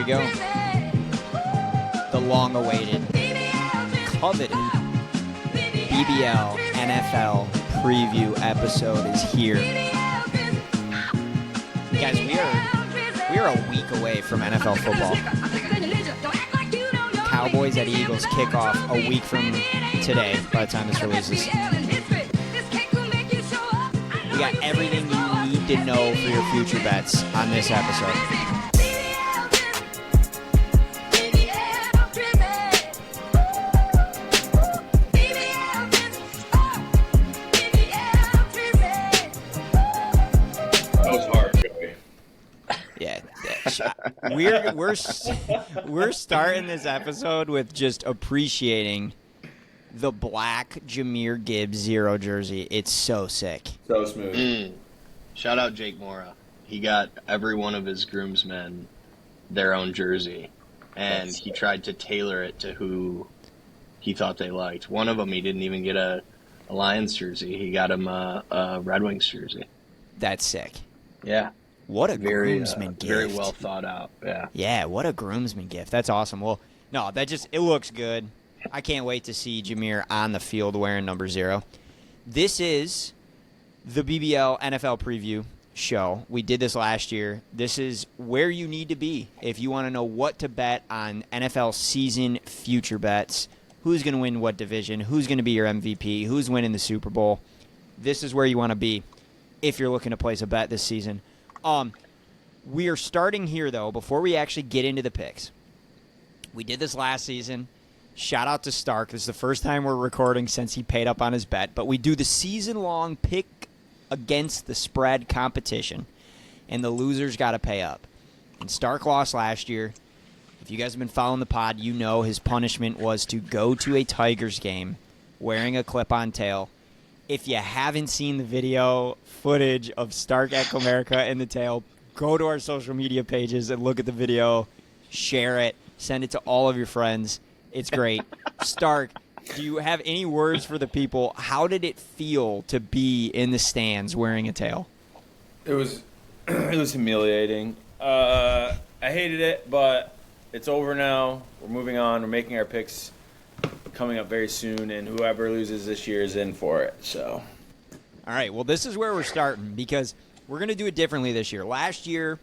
go. The long-awaited, coveted BBL NFL preview episode is here. Guys, we are a week away from NFL football. Cowboys at Eagles kickoff a week from today by the time this releases. We got everything you need to know for your future bets on this episode. We're starting this episode with just appreciating the black Jahmyr Gibbs 0 jersey. It's so sick. So smooth. Shout out Jake Mora. He got every one of his groomsmen their own jersey, and he tried to tailor it to who he thought they liked. One of them, he didn't even get a Lions jersey. He got him a Red Wings jersey. That's sick. Yeah. What a groomsman gift. Very well thought out, yeah. Yeah, what a groomsman gift. That's awesome. Well, no, it looks good. I can't wait to see Jahmyr on the field wearing number 0. This is the BBL NFL preview show. We did this last year. This is where you need to be if you want to know what to bet on NFL season future bets. Who's going to win what division? Who's going to be your MVP? Who's winning the Super Bowl? This is where you want to be if you're looking to place a bet this season. We are starting here, though, before we actually get into the picks. We did this last season. Shout out to Stark. This is the first time we're recording since he paid up on his bet. But we do the season-long pick against the spread competition, and the losers got to pay up. And Stark lost last year. If you guys have been following the pod, you know his punishment was to go to a Tigers game wearing a clip-on tail. If you haven't seen the video footage of Stark at Comerica and the tail, go to our social media pages and look at the video, share it, send it to all of your friends. It's great. Stark, do you have any words for the people? How did it feel to be in the stands wearing a tail? It was humiliating. I hated it, but it's over now. We're moving on. We're making our picks coming up very soon, and whoever loses this year is in for it. So, all right, well, this is where we're starting because we're going to do it differently this year. Last year,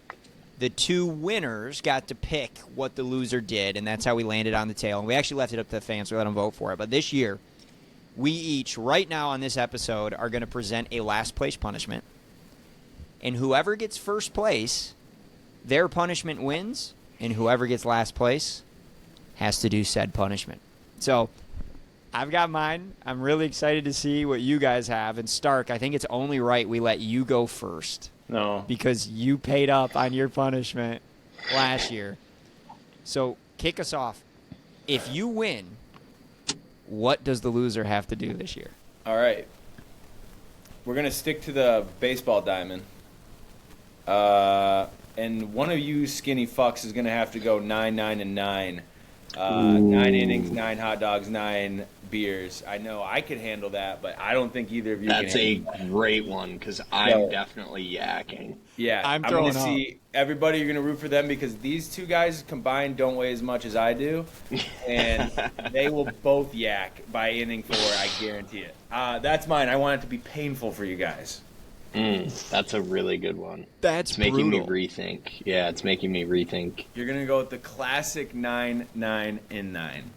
the two winners got to pick what the loser did, and that's how we landed on the tail. And we actually left it up to the fans, so we let them vote for it. But this year, we each, right now on this episode, are going to present a last place punishment. And whoever gets first place, their punishment wins, and whoever gets last place has to do said punishment. So I've got mine. I'm really excited to see what you guys have. And Stark, I think it's only right we let you go first. No. Because you paid up on your punishment last year. So kick us off. If you win, what does the loser have to do this year? All right. We're going to stick to the baseball diamond. And one of you skinny fucks is going to have to go 9, 9, and 9. 9 innings, 9 hot dogs, 9 beers. I know I could handle that, but I don't think either of you That's can a great one because I'm definitely yakking. Yeah, I'm going to see everybody. You're going to root for them because these two guys combined don't weigh as much as I do, and they will both yak by inning 4. I guarantee it. That's mine. I want it to be painful for you guys. That's a really good one. That's it's making brutal. me rethink. Yeah, it's making me rethink. You're going to go with the classic 9, 9, and 9.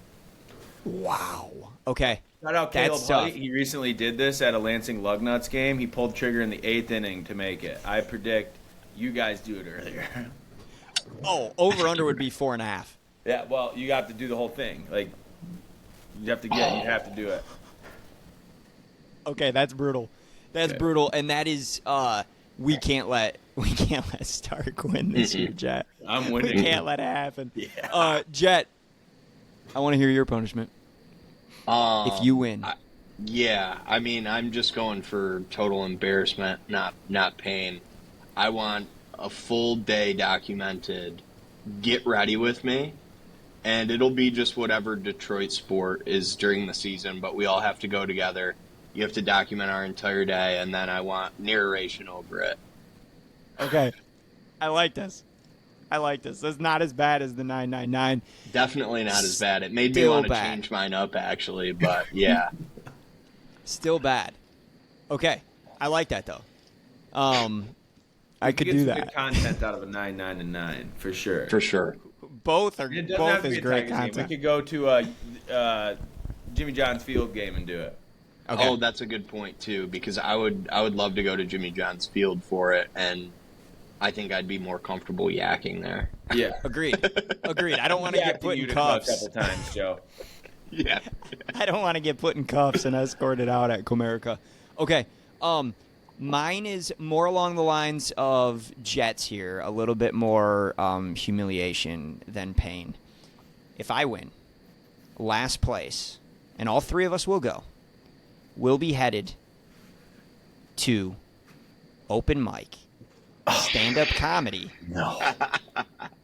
Wow. Okay. Shout out That's Caleb tough. White. He recently did this at a Lansing Lugnuts game. He pulled trigger in the 8th inning to make it. I predict you guys do it earlier. Oh, over-under would be 4.5. Yeah, well, you have to do the whole thing. Like, you have to do it. Okay, that's brutal. That's brutal, and that is we can't let Stark win this year, Jet. I'm winning. We can't let it happen. Yeah. Jet, I want to hear your punishment. If you win. I mean, I'm just going for total embarrassment, not pain. I want a full day documented. Get ready with me, and it'll be just whatever Detroit sport is during the season, but we all have to go together. You have to document our entire day, and then I want narration over it. Okay. I like this. I like this. That's not as bad as the 999. Definitely not as bad. It made me Still want to bad. change mine up, actually, but yeah. Still bad. Okay, I like that though. I could get do some that. Good content out of a 999 for sure. For sure. Both are It doesn't both have to is be a great Tigers game. content. We could go to a Jimmy John's Field game and do it. Okay. Oh, that's a good point too, because I would love to go to Jimmy John's Field for it, and I think I'd be more comfortable yakking there. Yeah. Agreed. I don't want to get put in A cuffs. couple times, Joe. Yeah. I don't want to get put in cuffs and escorted out at Comerica. Okay. Mine is more along the lines of Jets here, a little bit more humiliation than pain. If I win, last place, and all three of us will go, we'll be headed to open mic, stand-up comedy. No.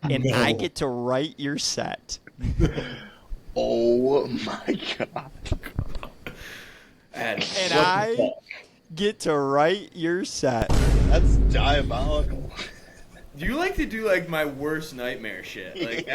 And I get to write your set. Oh my god. And I get to write your set. That's diabolical. You like to do like my worst nightmare shit. Like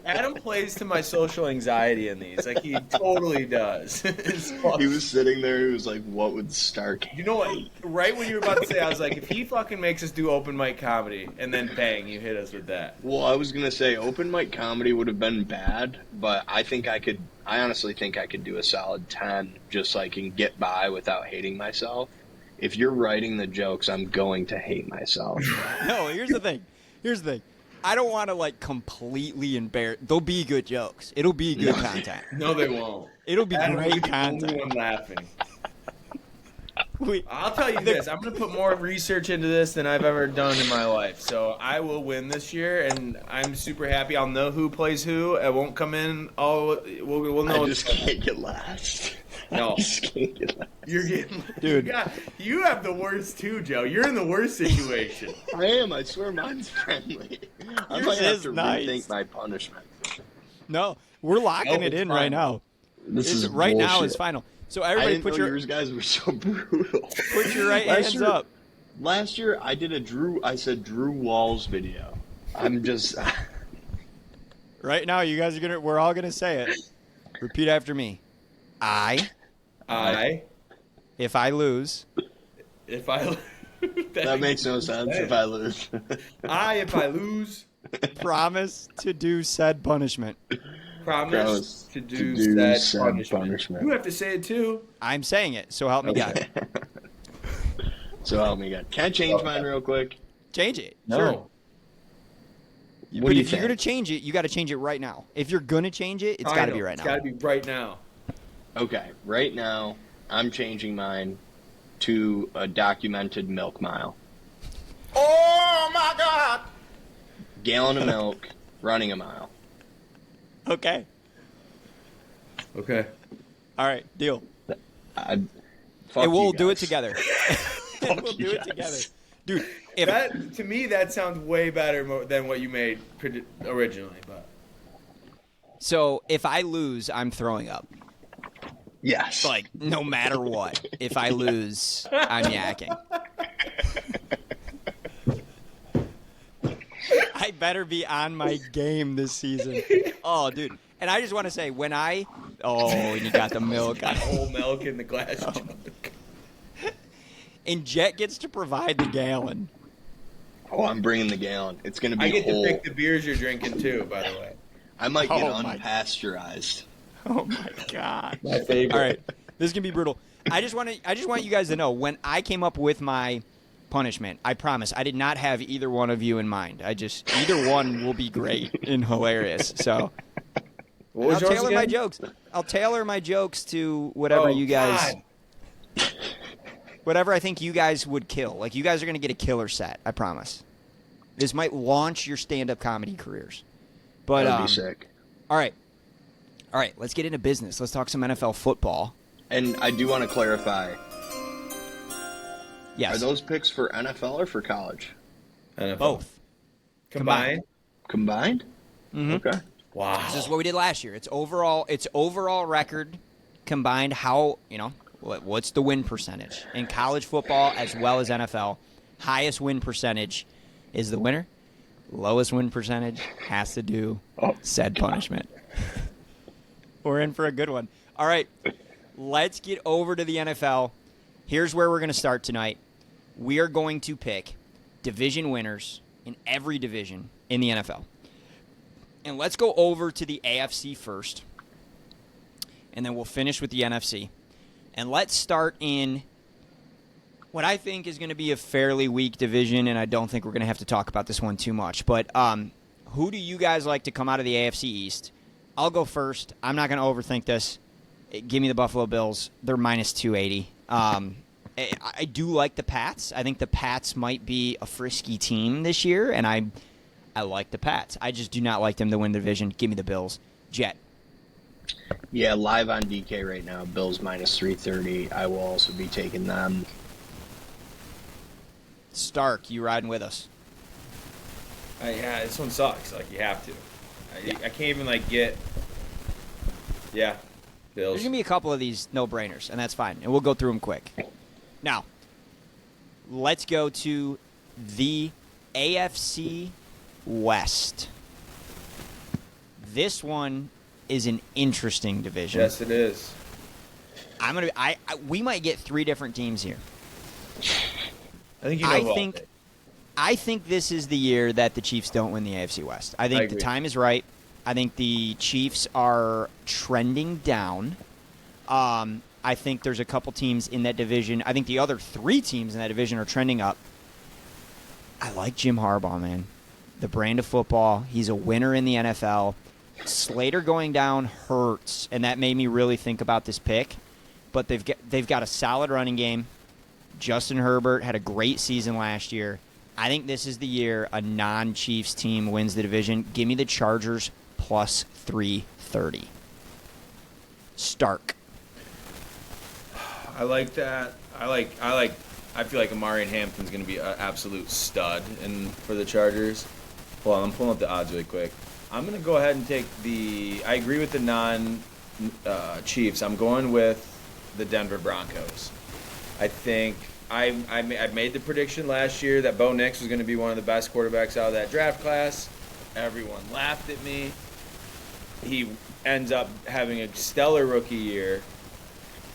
Adam plays to my social anxiety in these. Like he totally does. He was sitting there, he was like, what would Stark hate? You know what? Right when you were about to say, I was like, if he fucking makes us do open mic comedy, and then bang, you hit us with that. Well, I was gonna say open mic comedy would have been bad, but I honestly think I could do a solid 10 just so I can get by without hating myself. If you're writing the jokes, I'm going to hate myself. No, here's the thing. I don't want to like completely embarrass. There'll be good jokes. It'll be good content. No, they won't. It'll be Adam will great be the only content. one laughing. We, I'll tell you this: I'm going to put more research into this than I've ever done in my life. So I will win this year, and I'm super happy. I'll know who plays who. I won't come in all. We'll know. I just can't get last. No. I just can't get last. You're getting, Dude. You have the worst too, Joe. You're in the worst situation. I am. I swear mine's friendly. I Yours might have is to nice. rethink my punishment. No, we're locking No, it it's in right fine. now. This is Right now bullshit. is final. So I everybody didn't put know your yours guys were so brutal. put your right Last hands year- up. Last year I did I said Drew Walls video. I'm just Right now, you guys are we're all gonna say it. Repeat after me. If I lose, If I that makes no sense if I lose. if I lose, promise to do said punishment. promise to do said punishment. You have to say it too. I'm saying it, so help me God. So help me God. Can I change mine real quick? Change it. No. Sure. What But do you if you're think? gonna change it, you got to change it right now. If you're gonna change it, it's got to be right It's now. got to be right now. Okay, right now I'm changing mine to a documented milk mile. Oh my God! Gallon of milk, running a mile. Okay. Okay. All right. Deal. Fuck Hey, we'll you do it guys. together. We'll you do it guys. together, dude. If That to me, that sounds way better than what you made originally. But so, if I lose, I'm throwing up. Yes. Like no matter what, if I lose, I'm yakking. I better be on my game this season. Oh, dude. And I just want to say, and you got the milk. whole milk in the glass Oh. jug. And Jet gets to provide the gallon. Oh, I'm bringing the gallon. It's gonna be I get whole. to pick the beers you're drinking too. By the way, I might get Oh, my- unpasteurized. Oh my God. my favorite. All right, this is gonna be brutal. I just want you guys to know when I came up with my punishment. I promise I did not have either one of you in mind. Either one will be great and hilarious. So What was I'll yours tailor my again? jokes. I'll tailor my jokes to whatever you guys, God. whatever I think you guys would kill. Like you guys are gonna get a killer set. I promise. This might launch your stand-up comedy careers. But That'd be sick. all right. Let's get into business. Let's talk some NFL football. And I do want to clarify: Yes, are those picks for NFL or for college? NFL. both. combined. Combined? Mhm. Okay. Wow. This is what we did last year. It's overall record combined. What's the win percentage in college football as well as NFL? Highest win percentage is the winner. lowest win percentage has to do said punishment. We're in for a good one. All right, let's get over to the NFL. Here's where we're going to start tonight. We are going to pick division winners in every division in the NFL. And let's go over to the AFC first, and then we'll finish with the NFC. And let's start in what I think is going to be a fairly weak division, and I don't think we're going to have to talk about this one too much. But who do you guys like to come out of the AFC East? I'll go first. I'm not going to overthink this. Give me the Buffalo Bills. They're minus 280. I do like the Pats. I think the Pats might be a frisky team this year, and I like the Pats. I just do not like them to win the division. Give me the Bills. Jet. Yeah, live on DK right now, Bills minus 330. I will also be taking them. Stark, you riding with us? Yeah, this one sucks. Like, you have to. I can't even, get... Yeah, Bills. There's going to be a couple of these no-brainers, and that's fine. And we'll go through them quick. Now, let's go to the AFC West. This one is an interesting division. Yes, it is. We might get three different teams here. I think you know I think this is the year that the Chiefs don't win the AFC West. I think the time is right. I think the Chiefs are trending down. I think there's a couple teams in that division. I think the other three teams in that division are trending up. I like Jim Harbaugh, man. The brand of football. He's a winner in the NFL. Slater going down hurts, and that made me really think about this pick. But they've got a solid running game. Justin Herbert had a great season last year. I think this is the year a non-Chiefs team wins the division. Give me the Chargers plus 330. Stark. I like that. I feel like Amari Hampton's going to be an absolute stud for the Chargers. Hold on, I'm pulling up the odds really quick. I'm going to go ahead and take I agree with the non-Chiefs. I'm going with the Denver Broncos. I think I made the prediction last year that Bo Nix was going to be one of the best quarterbacks out of that draft class. Everyone laughed at me. He ends up having a stellar rookie year.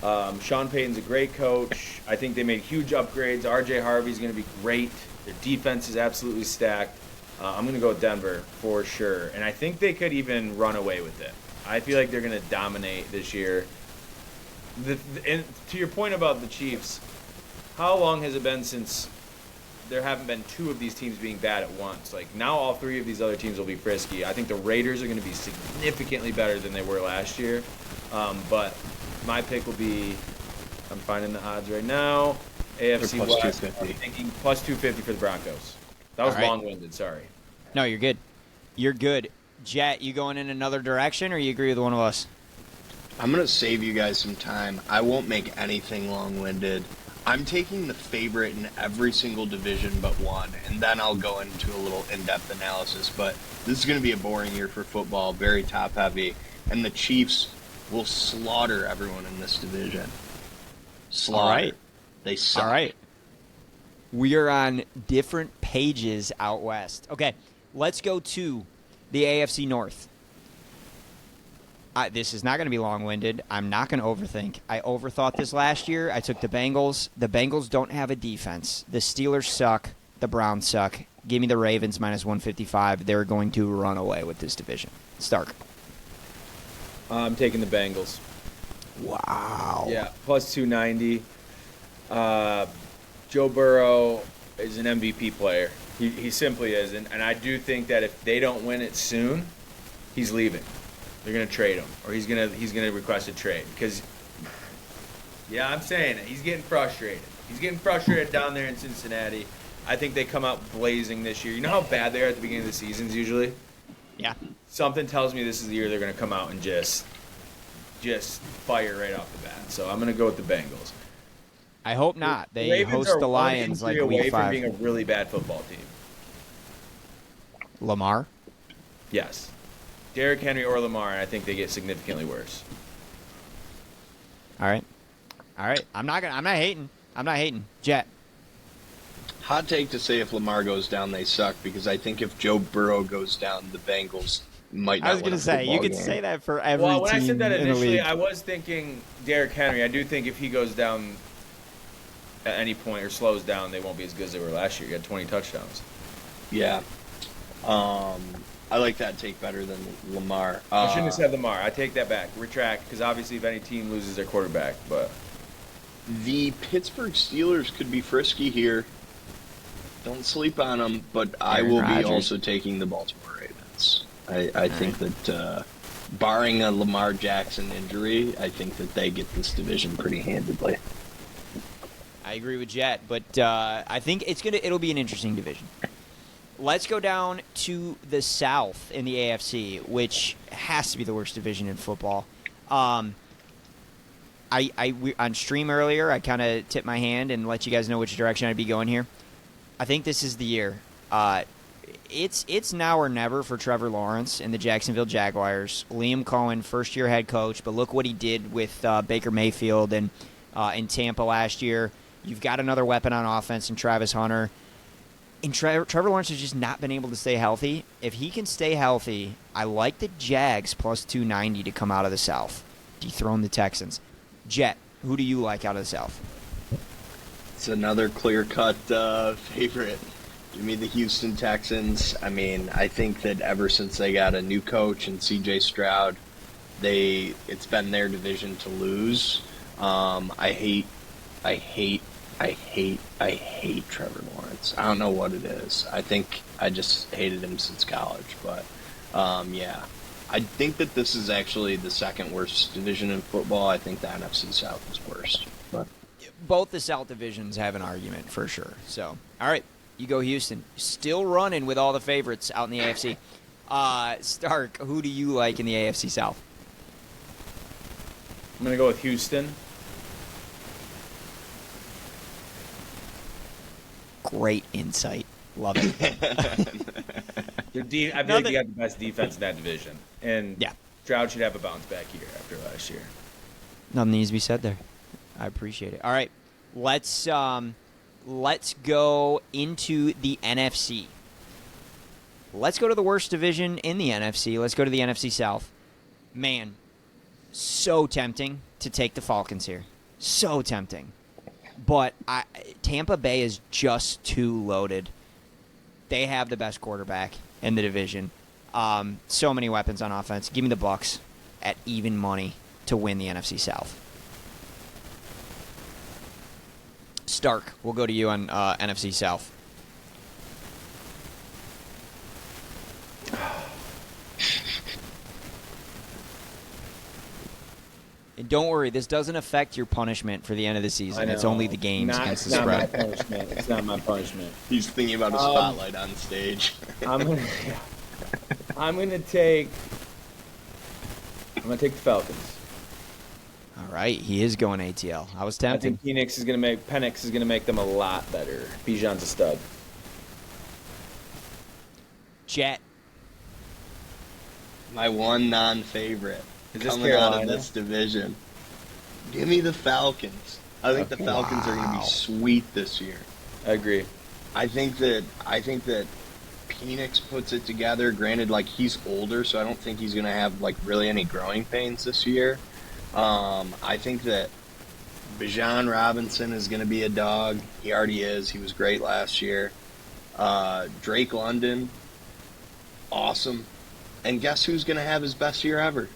Sean Payton's a great coach. I think they made huge upgrades. R.J. Harvey's going to be great. Their defense is absolutely stacked. I'm going to go with Denver for sure. And I think they could even run away with it. I feel like they're going to dominate this year. And to your point about the Chiefs, how long has it been since there haven't been two of these teams being bad at once? Like, now all three of these other teams will be frisky. I think the Raiders are going to be significantly better than they were last year. But my pick will be, I'm finding the odds right now, AFC plus West. 250. I'm thinking plus 250 for the Broncos. That was long-winded, sorry. No, you're good. You're good. Jet, you going in another direction, or you agree with one of us? I'm going to save you guys some time. I won't make anything long-winded. I'm taking the favorite in every single division but one, and then I'll go into a little in-depth analysis. But this is going to be a boring year for football, very top-heavy, and the Chiefs will slaughter everyone in this division. Slaughter. All right. They suck. All right. We are on different pages out west. Okay, let's go to the AFC North. This is not going to be long-winded. I'm not going to overthink. I overthought this last year. I took the Bengals. The Bengals don't have a defense. The Steelers suck. The Browns suck. Give me the Ravens minus 155. They're going to run away with this division. Stark. I'm taking the Bengals. Wow. Yeah, plus 290. Joe Burrow is an MVP player. He simply is. And I do think that if they don't win it soon, he's leaving. They're going to trade him, or he's going to request a trade. Because, yeah, I'm saying it. He's getting frustrated. He's getting frustrated down there in Cincinnati. I think they come out blazing this year. You know how bad they are at the beginning of the seasons usually? Yeah. Something tells me this is the year they're going to come out and just fire right off the bat. So I'm going to go with the Bengals. I hope not. They Ravens host are the Lions 1 and 3 like away week from 5. being a really bad football team. Lamar? Yes. Derrick Henry or Lamar, and I think they get significantly worse. All right. I'm not hating. Jet. Hot take to say if Lamar goes down, they suck, because I think if Joe Burrow goes down, the Bengals might not I was win going a to say, you football could game. say that for every Well, when team I said that in the initially, league. I was thinking Derrick Henry. I do think if he goes down at any point or slows down, they won't be as good as they were last year. He had 20 touchdowns. Yeah. I like that take better than Lamar. I shouldn't have said Lamar. I take that back. Retract, because obviously if any team loses their quarterback, but The Pittsburgh Steelers could be frisky here. Don't sleep on them, but I Aaron will Rodgers. be also taking the Baltimore Ravens. I think that barring a Lamar Jackson injury, I think that they get this division pretty handedly. I agree with Jet, but I think it'll be an interesting division. Let's go down to the South in the AFC, which has to be the worst division in football. On stream earlier, I kind of tipped my hand and let you guys know which direction I'd be going here. I think this is the year. It's now or never for Trevor Lawrence and the Jacksonville Jaguars. Liam Cohen, first-year head coach, but look what he did with Baker Mayfield and in Tampa last year. You've got another weapon on offense in Travis Hunter. And Trevor Lawrence has just not been able to stay healthy. If he can stay healthy, I like the Jags plus 290 to come out of the South. Dethrone the Texans. Jet, who do you like out of the South? It's another clear-cut favorite. Give me the Houston Texans. I mean, I think that ever since they got a new coach and C.J. Stroud, it's been their division to lose. I hate Trevor Lawrence. I don't know what it is. I think I just hated him since college. But, yeah. I think that this is actually the second worst division in football. I think the NFC South is worst. But Both the South divisions have an argument for sure. So, all right, you go Houston. Still running with all the favorites out in the AFC. Stark, who do you like in the AFC South? I'm going to go with Houston. Great insight. Love it. I feel like they got the best defense in that division. And Yeah. Stroud should have a bounce back year after last year. Nothing needs to be said there. I appreciate it. All right, let's go into the NFC. Let's go to the worst division in the NFC. Let's go to the NFC South. Man, so tempting to take the Falcons here. So tempting. But Tampa Bay is just too loaded. They have the best quarterback in the division. So many weapons on offense. Give me the Bucs at even money to win the NFC South. Stark, we'll go to you on NFC South. And don't worry, this doesn't affect your punishment for the end of the season. It's only the games against the spread. It's not my punishment. It's not my punishment. he's thinking about a spotlight on stage. I'm gonna take the Falcons. All right, he is going ATL. I was I tempted. think Penix is gonna make them a lot better. Bijan's a stud. Jet. My one non-favorite Is this coming out of Carolina? this division. Give me the Falcons. I think the Falcons are going to be sweet this year. I agree. I think that Penix puts it together. Granted, like, he's older, so I don't think he's going to have like really any growing pains this year. I think that Bijan Robinson is going to be a dog. He already is. He was great last year. Drake London, awesome. And guess who's going to have his best year ever?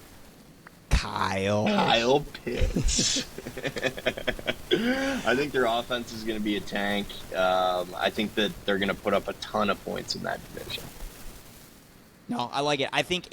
Kyle Pitts. I think their offense is going to be a tank. I think that they're going to put up a ton of points in that division. No, I like it. I think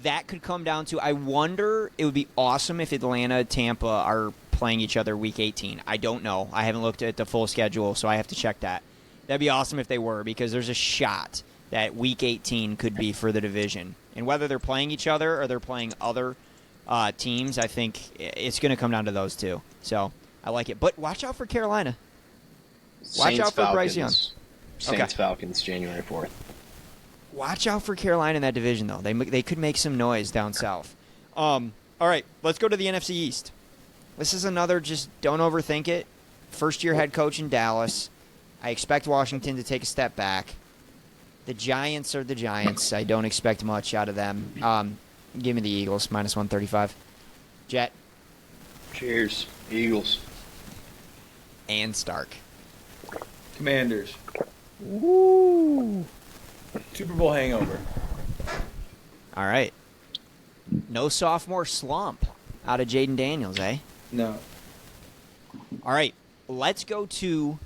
that could come down to, I wonder, it would be awesome if Atlanta, Tampa are playing each other week 18. I don't know. I haven't looked at the full schedule, so I have to check that. That'd be awesome if they were, because there's a shot that week 18 could be for the division. And whether they're playing each other or they're playing other teams, I think it's going to come down to those two. So I like it. But watch out for Carolina. Watch out for Bryce Young. Saints Falcons, January 4th. Watch out for Carolina in that division, though. They could make some noise down south. All right, let's go to the NFC East. This is another just don't overthink it. First-year head coach in Dallas. I expect Washington to take a step back. The Giants are the Giants. I don't expect much out of them. Give me the Eagles, minus 135. Jet. Cheers, Eagles. And Stark. Commanders. Woo! Super Bowl hangover. All right. No sophomore slump out of Jaden Daniels, eh? No. All right. Let's go to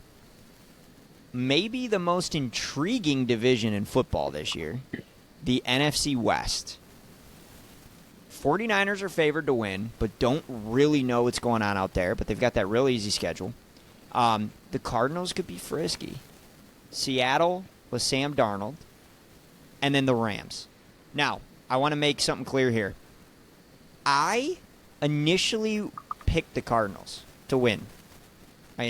maybe the most intriguing division in football this year, the NFC West. 49ers are favored to win, but don't really know what's going on out there, but they've got that real easy schedule. The Cardinals could be frisky. Seattle with Sam Darnold, and then the Rams. Now, I want to make something clear here. I initially picked the Cardinals to win. I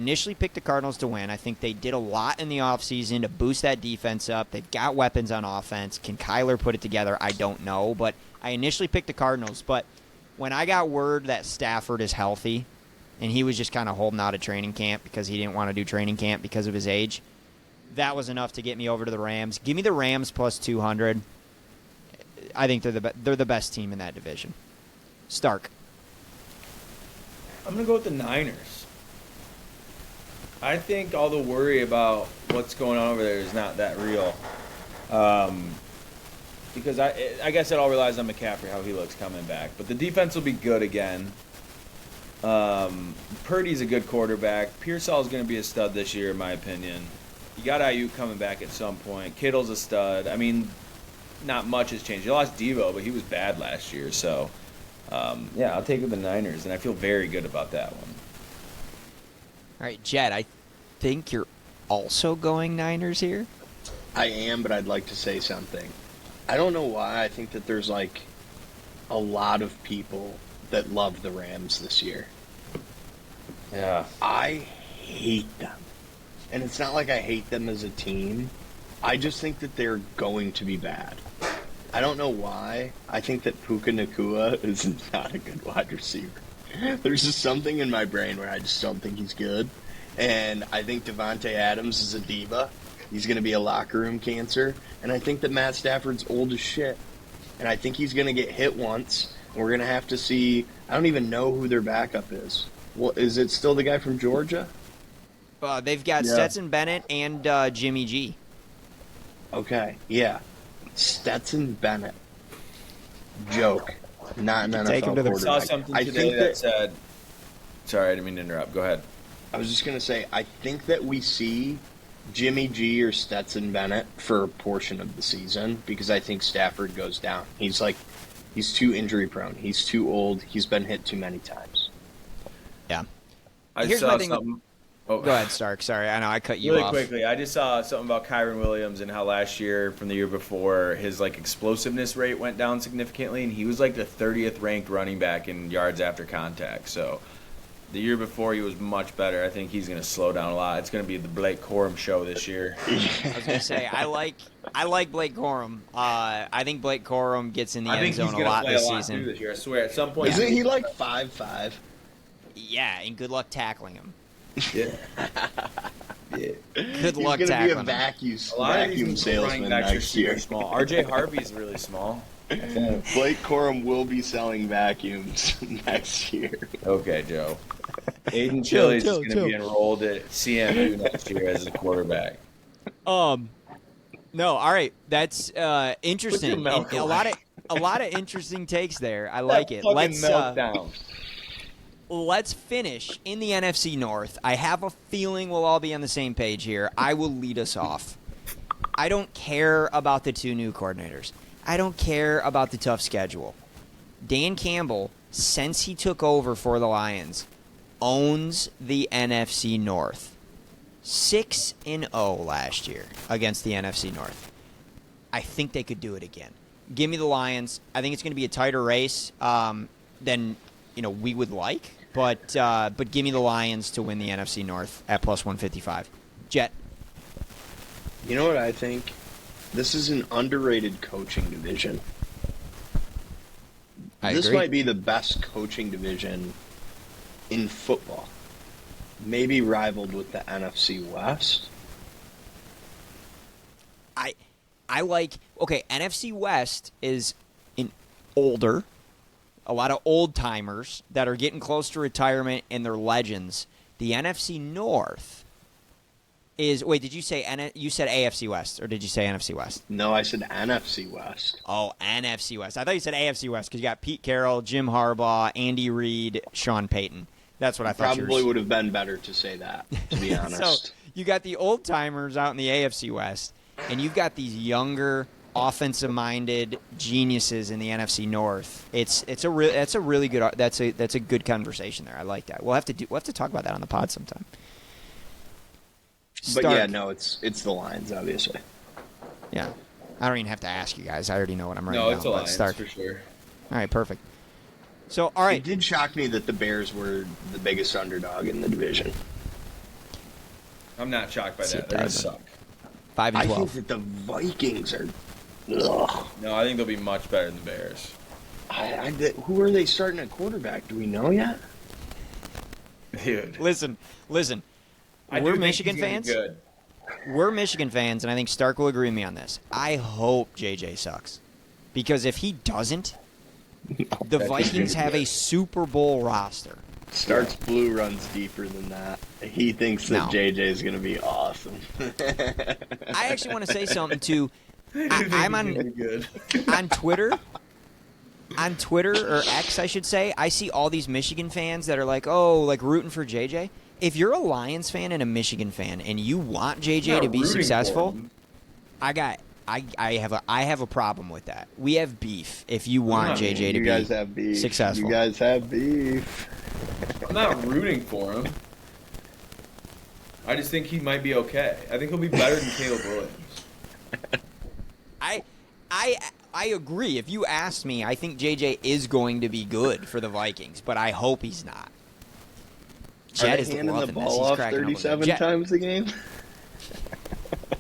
think they did a lot in the offseason to boost that defense up. They've got weapons on offense. Can Kyler put it together? I don't know, but I initially picked the Cardinals. But when I got word that Stafford is healthy and he was just kind of holding out at training camp because he didn't want to do training camp because of his age, that was enough to get me over to the Rams. Give me the Rams plus 200. I think they're the best team in that division. Stark. I'm going to go with the Niners. I think all the worry about what's going on over there is not that real. Because I guess it all relies on McCaffrey, how he looks coming back. But the defense will be good again. Purdy's a good quarterback. Pearsall's going to be a stud this year, in my opinion. You got Ayuk coming back at some point. Kittle's a stud. I mean, not much has changed. You lost Devo, but he was bad last year. So, yeah, I'll take the Niners, and I feel very good about that one. All right, Jed, I think you're also going Niners here. I am, but I'd like to say something. I don't know why. I think that there's like a lot of people that love the Rams this year. Yeah. I hate them. And it's not like I hate them as a team. I just think that they're going to be bad. I don't know why. I think that Puka Nacua is not a good wide receiver. There's just something in my brain where I just don't think he's good. And I think Devontae Adams is a diva. He's going to be a locker room cancer. And I think that Matt Stafford's old as shit. And I think he's going to get hit once. And we're going to have to see. I don't even know who their backup is. Well, is it still the guy from Georgia? They've got Stetson Bennett and Jimmy G. Okay, yeah. Stetson Bennett. Joke. Not an NFL Take him to the- quarterback. I saw something I today think that said... Sorry, I didn't mean to interrupt. Go ahead. I was just going to say, I think that we see Jimmy G or Stetson Bennett for a portion of the season because I think Stafford goes down. He's too injury prone. He's too old. He's been hit too many times. Yeah. I Here's saw my thing. something... Oh. Go ahead, Stark. Sorry, I know I cut you Really off. quickly, I just saw something about Kyron Williams and how last year from the year before his explosiveness rate went down significantly, and he was the 30th ranked running back in yards after contact. So the year before he was much better. I think he's going to slow down a lot. It's going to be the Blake Corum show this year. I was gonna say I like Blake Corum. I think Blake Corum gets in the end zone a lot this season. This year. I swear, at some point. Isn't he 5'5"? Yeah, and good luck tackling him. Yeah. Yeah. Good luck He's tackling gonna him. be a A lot of vacuum these salesman running backs are next super year. small. RJ Harvey's really small. Blake Corum will be selling vacuums next year. Okay, Joe. Aiden Chill, Chili's is chill, going to chill. be enrolled at CMU next year as a quarterback. No, all right. That's interesting. Put your milk A away. lot of interesting takes there. I like it. Fucking Let's meltdown. let's finish in the NFC North. I have a feeling we'll all be on the same page here. I will lead us off. I don't care about the two new coordinators. I don't care about the tough schedule. Dan Campbell, since he took over for the Lions, owns the NFC North. 6-0 last year against the NFC North. I think they could do it again. Give me the Lions. I think it's going to be a tighter race than we would like, but give me the Lions to win the NFC North at plus 155. Jet. You know what I think? This is an underrated coaching division. This might be the best coaching division in football. Maybe rivaled with the NFC West. I like, okay, NFC West is an older, a lot of old timers that are getting close to retirement and they're legends. The NFC North is, wait, did you say, you said AFC West or did you say NFC West? No, I said NFC West. Oh, NFC West. I thought you said AFC West because you got Pete Carroll, Jim Harbaugh, Andy Reid, Sean Payton. That's what I thought. Probably would have been better to say that, to be honest. So you got the old timers out in the AFC West, and you've got these younger, offensive-minded geniuses in the NFC North. That's a really good that's a good conversation there. I like that. We'll have to talk about that on the pod sometime. But yeah, no, it's the Lions, obviously. Yeah, I don't even have to ask you guys. I already know what I'm writing No, down. it's the Lions Stark. for sure. All right, perfect. So, all right. It did shock me that the Bears were the biggest underdog in the division. I'm not shocked by See, that. They're going to doesn't. suck. 5 and I 12. think that the Vikings are. Ugh. No, I think they'll be much better than the Bears. Who are they starting at quarterback? Do we know yet? Dude. Listen. I do We're think Michigan he's gonna be fans. good. We're Michigan fans, and I think Stark will agree with me on this. I hope JJ sucks. Because if he doesn't, the Vikings have a Super Bowl roster. Stark's blue runs deeper than that. He thinks that No. JJ is going to be awesome. I actually want to say something to. I'm He's gonna be good. on Twitter. On Twitter, or X, I should say, I see all these Michigan fans that are like, oh, like rooting for JJ. If you're a Lions fan and a Michigan fan, and you want JJ Not to be rooting for successful, him. I have a problem with that. We have beef if you want not- JJ to You be guys have beef. successful. You guys have beef. I'm not rooting for him. I just think he might be okay. I think he'll be better than Caleb Williams. I agree. If you asked me, I think JJ is going to be good for the Vikings, but I hope he's not. Are Jet they is handing the loving this. ball He's off cracking up over there. 37 Jet, times a game?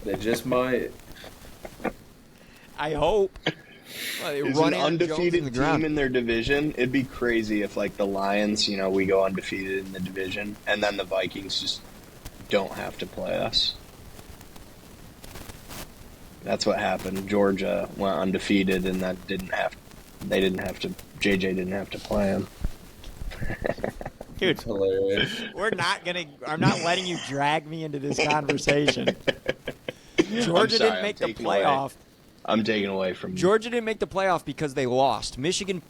They just might. I hope. Well, they Is run an Aaron Jones undefeated in the ground. team in their division? It'd be crazy if, like, the Lions, we go undefeated in the division, and then the Vikings just don't have to play us. That's what happened. Georgia went undefeated, and JJ didn't have to play them. Dude, It's hilarious. I'm not letting you drag me into this conversation. Georgia didn't make the playoff. I'm taking away from Georgia didn't make the playoff because they lost. Michigan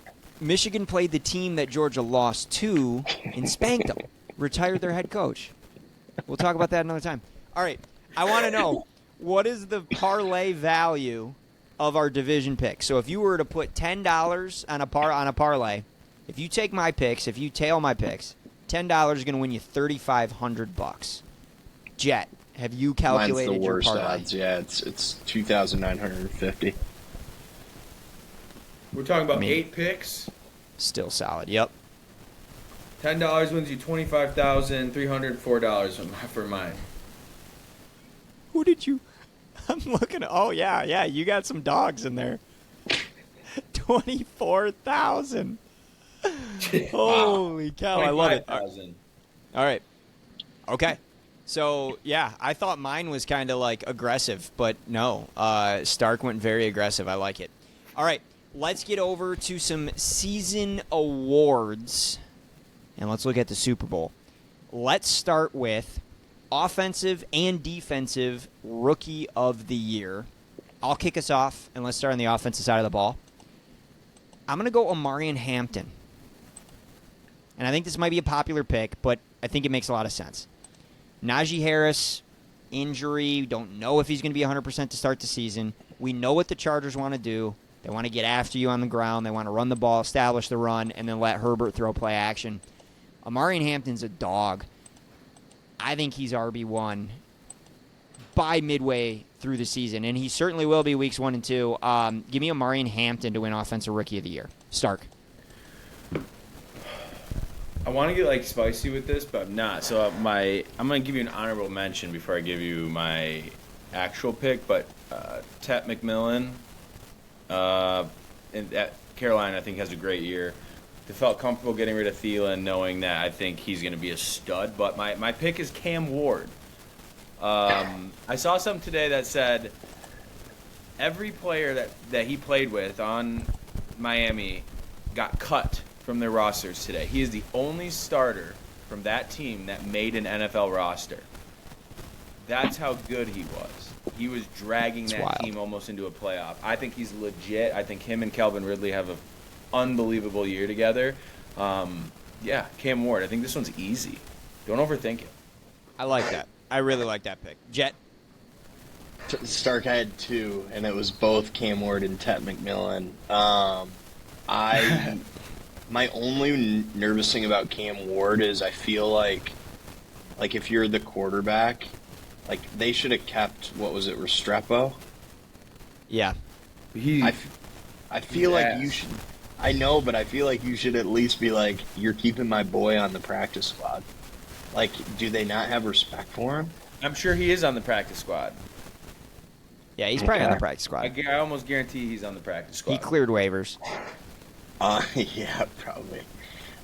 played the team that Georgia lost to and spanked them. Retired their head coach. We'll talk about that another time. All right. I want to know, what is the parlay value of our division pick? So if you were to put $10 on a parlay, if you take my picks, if you tail my picks, $10 is going to win you $3,500. Jet, have you Mine's calculated the your worst parlay? odds. Yeah, it's 2,950. We're talking about Me. 8 picks. Still solid. Yep. $10 wins you $25,304 for mine. Who did you? I'm looking. Oh yeah. You got some dogs in there. 24,000. Holy cow! I love it. 25,000. All right. Okay. So yeah, I thought mine was kind of like aggressive, but no. Stark went very aggressive. I like it. All right. Let's get over to some season awards, and let's look at the Super Bowl. Let's start with offensive and defensive rookie of the year. I'll kick us off, and let's start on the offensive side of the ball. I'm going to go Omarion Hampton. And I think this might be a popular pick, but I think it makes a lot of sense. Najee Harris, injury, don't know if he's going to be 100% to start the season. We know what the Chargers want to do. They want to get after you on the ground. They want to run the ball, establish the run, and then let Herbert throw play action. Omarion Hampton's a dog. I think he's RB1 by midway through the season, and he certainly will be weeks 1 and 2. Give me Omarion Hampton to win Offensive Rookie of the Year. Stark. I want to get spicy with this, but I'm not. So I'm going to give you an honorable mention before I give you my actual pick. But Tet McMillan, at Carolina, I think has a great year. They felt comfortable getting rid of Thielen, knowing that I think he's going to be a stud. But my pick is Cam Ward. I saw something today that said every player that he played with on Miami got cut from their rosters today. He is the only starter from that team that made an NFL roster. That's how good he was. He was dragging that team almost into a playoff. I think he's legit. I think him and Calvin Ridley have an unbelievable year together. Yeah, Cam Ward. I think this one's easy. Don't overthink it. I like that. I really like that pick. Jet? Stark, I had two, and it was both Cam Ward and Ted McMillan. My only nervous thing about Cam Ward is I feel like if you're the quarterback, like they should have kept, what was it, Restrepo? Yeah. I feel like you should. I know, but I feel like you should at least be like, you're keeping my boy on the practice squad. Like, do they not have respect for him? I'm sure he is on the practice squad. Yeah, he's probably on the practice squad. I almost guarantee he's on the practice squad. He cleared waivers. Yeah, probably.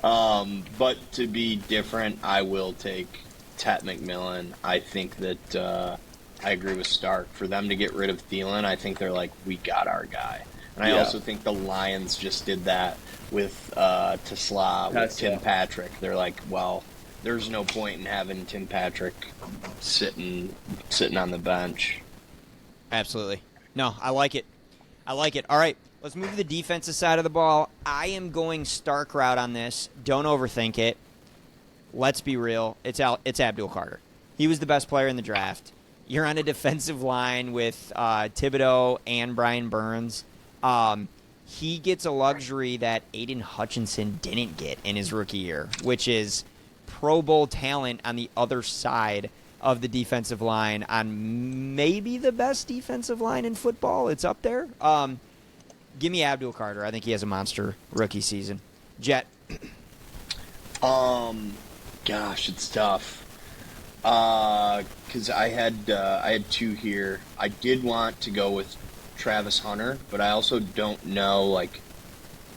But to be different, I will take Ted McMillan. I think that I agree with Stark. For them to get rid of Thielen, I think they're like, we got our guy. And I also think the Lions just did that with Tesla, with Tim Patrick. They're like, well, there's no point in having Tim Patrick sitting on the bench. Absolutely. No, I like it. I like it. All right, let's move to the defensive side of the ball. I am going Stark route on this. Don't overthink it. Let's be real. It's Abdul Carter. He was the best player in the draft. You're on a defensive line with Thibodeau and Brian Burns. He gets a luxury that Aiden Hutchinson didn't get in his rookie year, which is Pro Bowl talent on the other side of the defensive line on maybe the best defensive line in football. It's up there. Give me Abdul Carter. I think he has a monster rookie season. Jet. Gosh, it's tough. Because I had two here. I did want to go with Travis Hunter, but I also don't know, like,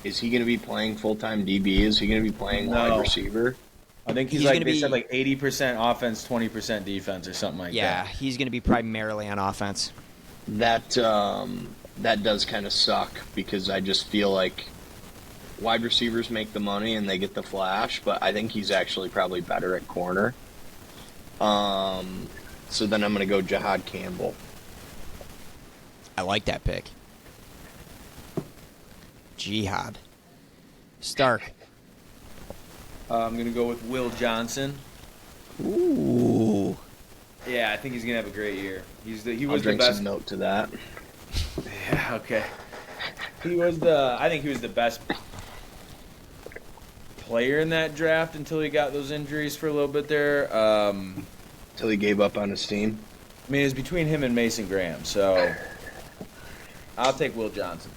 is he going to be playing full-time DB? Is he going to be playing wide receiver? I think he's like, they said like 80% offense, 20% defense or something like that. Yeah, he's going to be primarily on offense. That does kind of suck because I just feel like wide receivers make the money and they get the flash, but I think he's actually probably better at corner. So then I'm going to go Jihad Campbell. I like that pick. Jihad. Stark. I'm going to go with Will Johnson. Ooh. Yeah, I think he's going to have a great year. He was I'll drink the best. some milk to that. Yeah, okay. I think he was the best player in that draft until he got those injuries for a little bit there. Until he gave up on his team. I mean, it was between him and Mason Graham, so I'll take Will Johnson.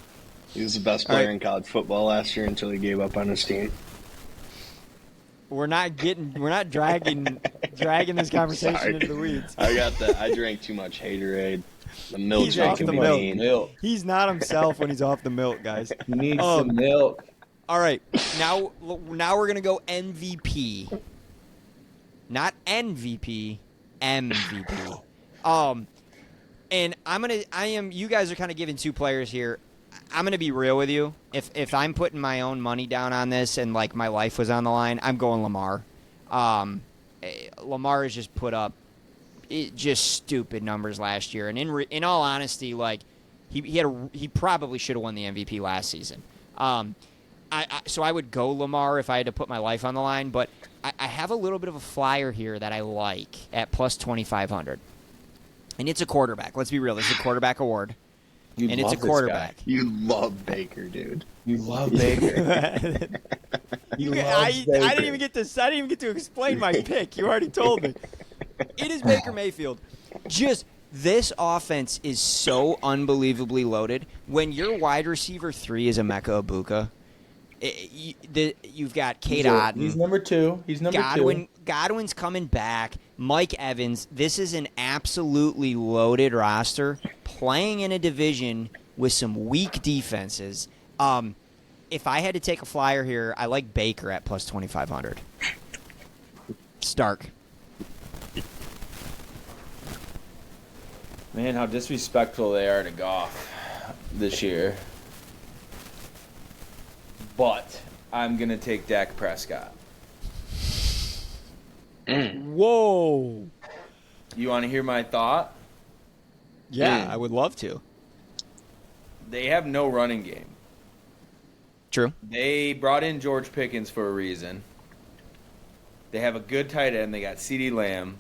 He was the best player in college football last year until he gave up on his team. We're not dragging this conversation into the weeds. I drank too much Haterade. The milk's He's off making the me milk. mean. He's not himself when he's off the milk, guys. He needs some milk. All right, now we're gonna go MVP, not NVP, MVP. And you guys are kind of giving two players here. I'm gonna be real with you. If I'm putting my own money down on this and like my life was on the line, I'm going Lamar. Lamar has just put up just stupid numbers last year, and in all honesty, like he probably should have won the MVP last season. So I would go Lamar if I had to put my life on the line, but I have a little bit of a flyer here that I like at plus 2,500, and it's a quarterback. Let's be real, it's a quarterback award. And it's a quarterback. You love Baker, dude. You love Baker. I didn't even get to explain my pick. You already told me. It is Baker Mayfield. Just this offense is so unbelievably loaded. When your wide receiver 3 is Emeka Egbuka, you've got Kate Otten. He's number 2. Godwin's coming back. Mike Evans. This is an absolutely loaded roster playing in a division with some weak defenses. If I had to take a flyer here, I like Baker at plus 2,500. Stark. Man, how disrespectful they are to Goff this year. But I'm going to take Dak Prescott. Whoa. You want to hear my thought? Yeah, I would love to. They have no running game. True. They brought in George Pickens for a reason. They have a good tight end. They got CeeDee Lamb.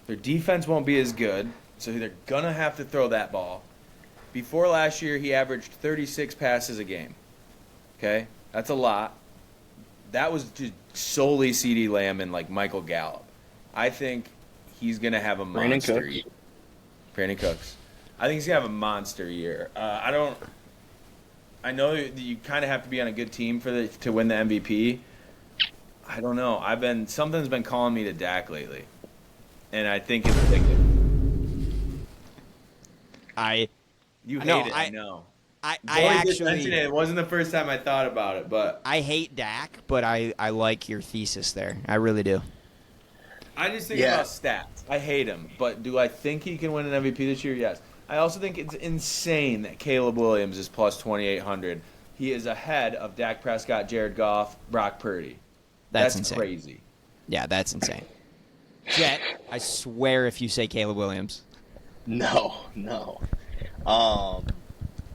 Their defense won't be as good, so they're going to have to throw that ball. Before last year, he averaged 36 passes a game. Okay? That's a lot. That was just solely CeeDee Lamb and, like, Michael Gallup. I think he's going to have a monster year. Brandon Cooks. I think he's going to have a monster year. I know that you kind of have to be on a good team to win the MVP. I don't know. Something's been calling me to Dak lately, and I think it's addictive. You hate it. I know. I actually. It wasn't the first time I thought about it, but I hate Dak, but I like your thesis there. I really do. I just think about stats. I hate him, but do I think he can win an MVP this year? Yes. I also think it's insane that Caleb Williams is plus 2,800. He is ahead of Dak Prescott, Jared Goff, Brock Purdy. That's insane. Crazy. Yeah, that's insane. Jet, I swear if you say Caleb Williams. No.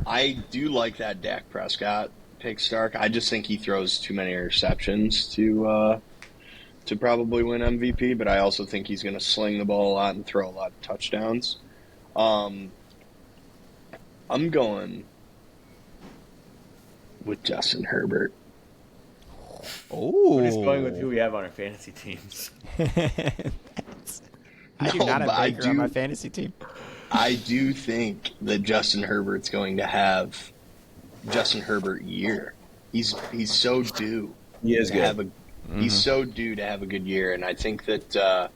I do like that Dak Prescott pick, Stark. I just think he throws too many interceptions to probably win MVP, but I also think he's going to sling the ball a lot and throw a lot of touchdowns. I'm going with Justin Herbert. Oh, we're just going with who we have on our fantasy teams. I do not have Baker on my fantasy team. I do think that Justin Herbert's going to have Justin Herbert year. He's so due. He is good. He's so due to have a good year, and I think that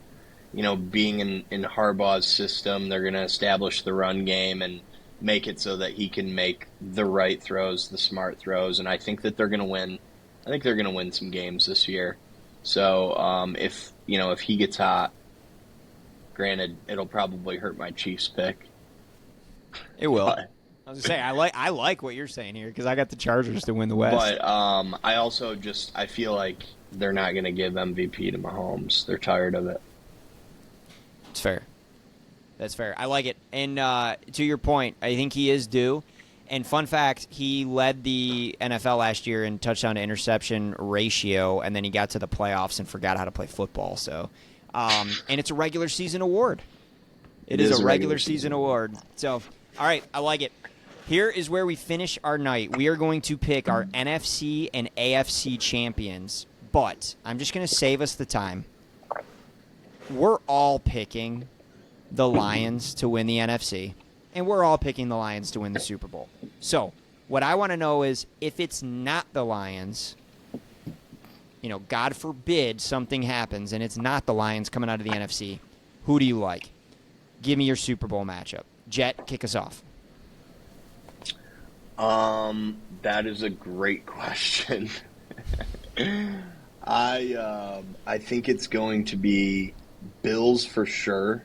being in Harbaugh's system, they're going to establish the run game and make it so that he can make the right throws, the smart throws, and I think that they're going to win. I think they're going to win some games this year. So if he gets hot, granted, it'll probably hurt my Chiefs pick. It will. But, I was gonna say I like what you're saying here because I got the Chargers to win the West. But I also I feel like they're not going to give MVP to Mahomes. They're tired of it. It's fair. That's fair. I like it. And to your point, I think he is due. And fun fact, he led the NFL last year in touchdown to interception ratio, and then he got to the playoffs and forgot how to play football. So, and it's a regular season award. It is a regular season award. So, all right, I like it. Here is where we finish our night. We are going to pick our NFC and AFC champions, but I'm just going to save us the time. We're all picking the Lions to win the NFC, and we're all picking the Lions to win the Super Bowl. So what I want to know is if it's not the Lions, God forbid something happens and it's not the Lions coming out of the NFC, who do you like? Give me your Super Bowl matchup. Jet, kick us off. That is a great question. I think it's going to be Bills for sure.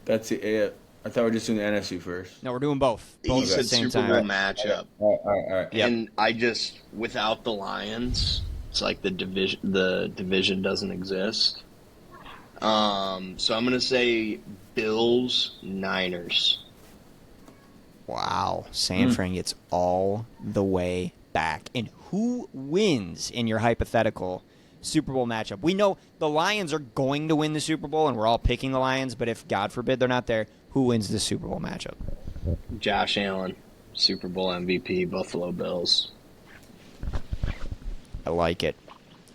That's it. I thought we were just doing the NFC first. No, we're doing both. Both at the same Super Bowl matchup. All right. Yep. And without the Lions, it's like the division doesn't exist. So I'm going to say Bills, Niners. Wow. San Fran gets all the way back. And who wins in your hypothetical Super Bowl matchup? We know the Lions are going to win the Super Bowl, and we're all picking the Lions, but if, God forbid, they're not there, who wins the Super Bowl matchup? Josh Allen, Super Bowl MVP, Buffalo Bills. I like it.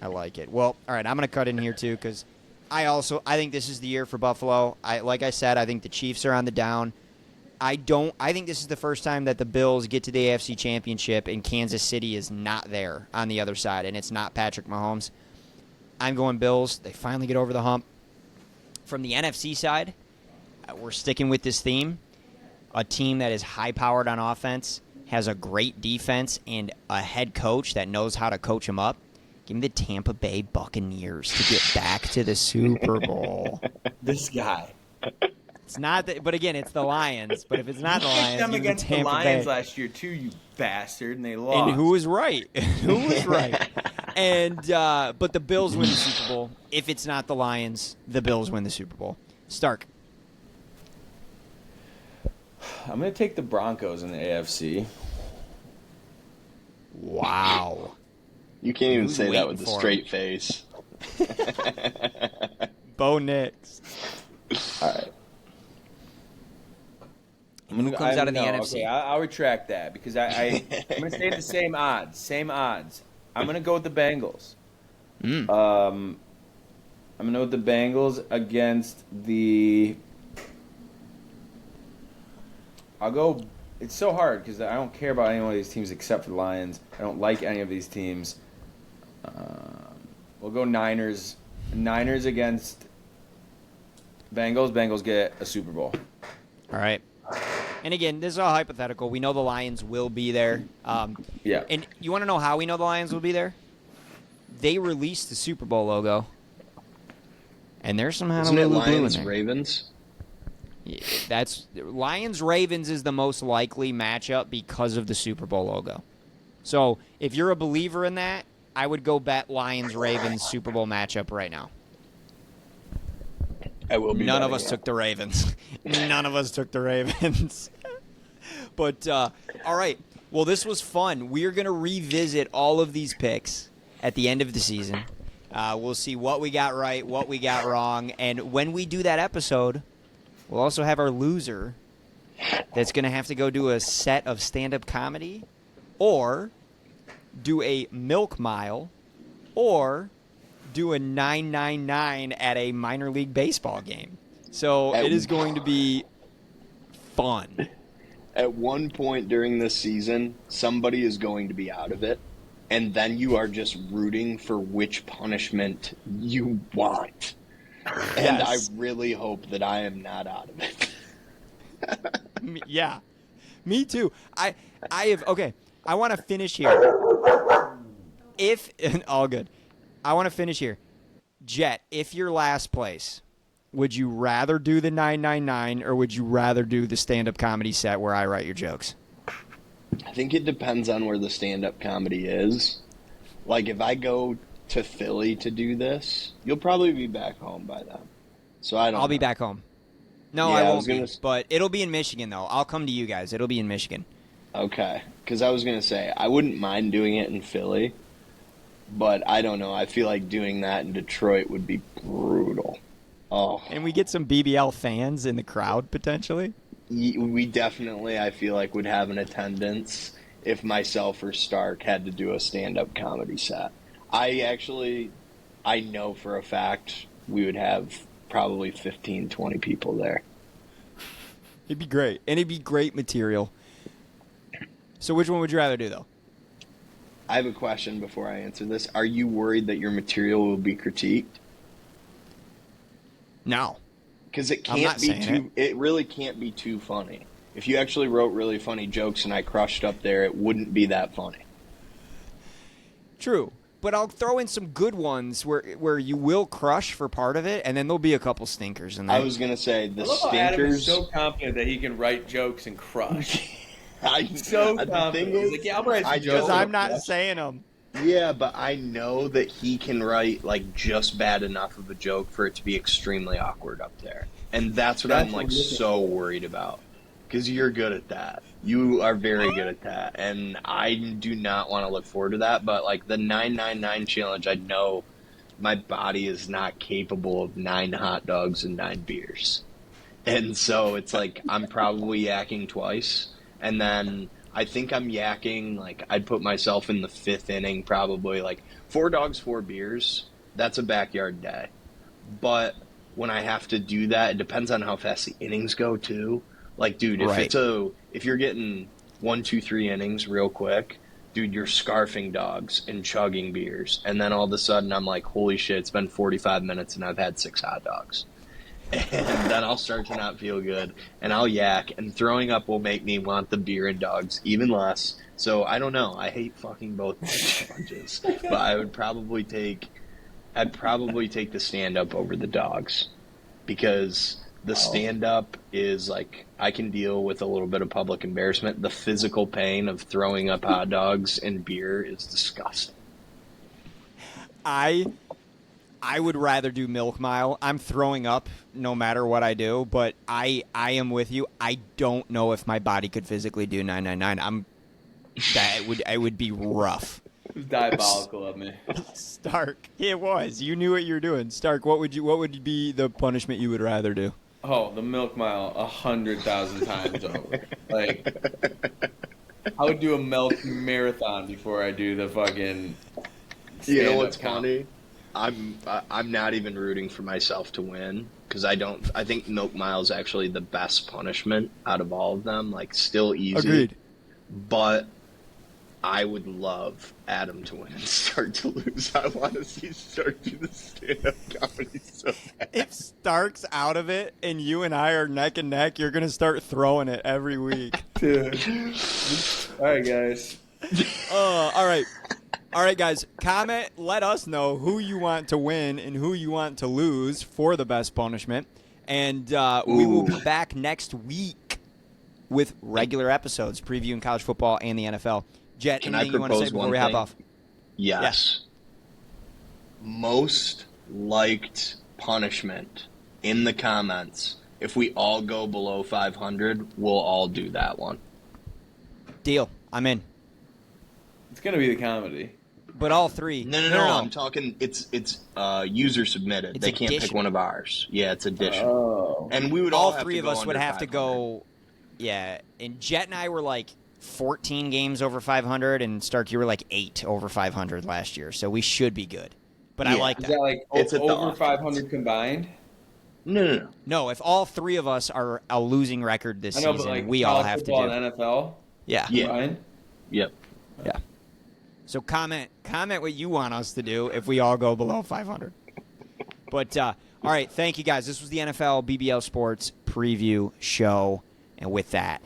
Well, all right, I'm going to cut in here, too, because I think this is the year for Buffalo. Like I said, I think the Chiefs are on the down. I think this is the first time that the Bills get to the AFC Championship and Kansas City is not there on the other side, and it's not Patrick Mahomes. I'm going Bills. They finally get over the hump. From the NFC side, we're sticking with this theme. A team that is high-powered on offense, has a great defense, and a head coach that knows how to coach them up. Give me the Tampa Bay Buccaneers to get back to the Super Bowl. This guy. It's not that, but again, it's the Lions. But if it's not the Lions, them give it to against the Tampa Lions Bay. last year too, you bastard, and they lost. And who was right? Who was right? And but the Bills win the Super Bowl. If it's not the Lions, the Bills win the Super Bowl. Stark. I'm gonna take the Broncos in the AFC. Wow. You can't even Who's say that waiting with a for straight face. Bo Nix. All right. Who comes out of the NFC? Okay, I'll retract that because I'm going to stay at the same odds. Same odds. I'm going to go with the Bengals. I'm going to go with the Bengals against the. I'll go. It's so hard because I don't care about any one of these teams except for the Lions. I don't like any of these teams. We'll go Niners. Niners against Bengals. Bengals get a Super Bowl. All right. And again, this is all hypothetical. We know the Lions will be there. Yeah. And you want to know how we know the Lions will be there? They released the Super Bowl logo, and there's some Isn't it Honolulu blue in Lions there. Ravens? Yeah, that's Lions Ravens is the most likely matchup because of the Super Bowl logo. So if you're a believer in that, I would go bet Lions Ravens Super Bowl matchup right now. I will be. None of betting us it. took the Ravens. None of us took the Ravens. But, all right. Well, this was fun. We are going to revisit all of these picks at the end of the season. We'll see what we got right, what we got wrong. And when we do that episode, we'll also have our loser that's going to have to go do a set of stand-up comedy or do a milk mile or do a 999 at a minor league baseball game. So it is going to be fun. At one point during this season, somebody is going to be out of it, and then you are just rooting for which punishment you want. And Yes. I really hope that I am not out of it. Yeah, me too. I have okay. I want to finish here. If all good, I want to finish here. Jet, if you're last place, would you rather do the 999 or would you rather do the stand-up comedy set where I write your jokes? I think it depends on where the stand-up comedy is. Like, if I go to Philly to do this, you'll probably be back home by then. So I don't I'll be know. back home. No, Yeah, I I won't was be. gonna But it'll be in Michigan though. I'll come to you guys. It'll be in Michigan. Okay, because I was going to say, I wouldn't mind doing it in Philly, but I don't know. I feel like doing that in Detroit would be brutal. Oh, And we get some BBL fans in the crowd potentially. we definitely, I feel like, would have an attendance if myself or Stark had to do a stand-up comedy set. I know for a fact we would have probably 15, 20 people there. It'd be great. And it'd be great material. So which one would you rather do though? I have a question before I answer this. Are you worried that your material will be critiqued? No. Because it I'm not can't be saying too. It really can't be too funny. If you actually wrote really funny jokes and I crushed up there, it wouldn't be that funny. True. But I'll throw in some good ones where you will crush for part of it, and then there'll be a couple stinkers in there. I was gonna say the I love how Adam is stinkers. so confident that he can write jokes and crush. I'm So the confident. thing He's is, like, yeah, I'll write some I jokes. Because know- I'm not saying them. Yeah, but I know that he can write like just bad enough of a joke for it to be extremely awkward up there, and that's what That's I'm like what I'm so worried about. Because you're good at that. You are very good at that, and I do not want to look forward to that. But like the 999 challenge, I know my body is not capable of 9 hot dogs and 9 beers, and so it's like I'm probably yakking twice, and then I think I'm yakking, like, I'd put myself in the 5th inning, probably, like, 4 dogs, 4 beers. That's a backyard day. But when I have to do that, it depends on how fast the innings go, too. Like, dude, Right. if you're getting 1, 2, 3 innings real quick, dude, you're scarfing dogs and chugging beers. And then all of a sudden, I'm like, holy shit, it's been 45 minutes and I've had 6 hot dogs. And then I'll start to not feel good, and I'll yak, and throwing up will make me want the beer and dogs even less. So I don't know. I hate fucking both my challenges, but I'd probably take the stand up over the dogs because The stand-up is like, I can deal with a little bit of public embarrassment. The physical pain of throwing up hot dogs and beer is disgusting. I would rather do Milk Mile. I'm throwing up no matter what I do, but I am with you. I don't know if my body could physically do 999. It would be rough. It was diabolical of me. Stark, it was. You knew what you were doing. Stark, what would be the punishment you would rather do? Oh, the Milk Mile 100,000 times over. Like, I would do a milk marathon before I do the fucking. You know what's count. funny? I'm not even rooting for myself to win because I think Milk Mile is actually the best punishment out of all of them. Like, still easy. Agreed. But I would love Adam to win and Stark to lose. I want to see Stark do the stand-up comedy so bad. If Stark's out of it and you and I are neck and neck, you're gonna start throwing it every week. Dude. All right, guys. All right, guys. Comment. Let us know who you want to win and who you want to lose for the best punishment, and we will be back next week with regular episodes previewing college football and the NFL. Jet, Can I anything you want to say propose before one we hop thing? off? Yes. Most liked punishment in the comments. If we all go below 500, we'll all do that one. Deal. I'm in. It's going to be the comedy. But all three. No. I'm talking. It's user submitted. It's they can't addition. pick one of ours. Yeah, it's addition. Oh. And we would all have three to of go us would under have to 500. go. Yeah, and Jet and I were like 14 games over 500, and Stark, you were like 8 over 500 last year, so we should be good. But I Yeah. like Is that. that like It's at the over offense. 500 combined? No. No, if all three of us are a losing record this I know, season, but like we all college have to football do. and NFL Yeah. Yeah. combined? Yep. Yeah. So comment what you want us to do if we all go below 500. But all right, thank you guys. This was the NFL BBL Sports preview show, and with that,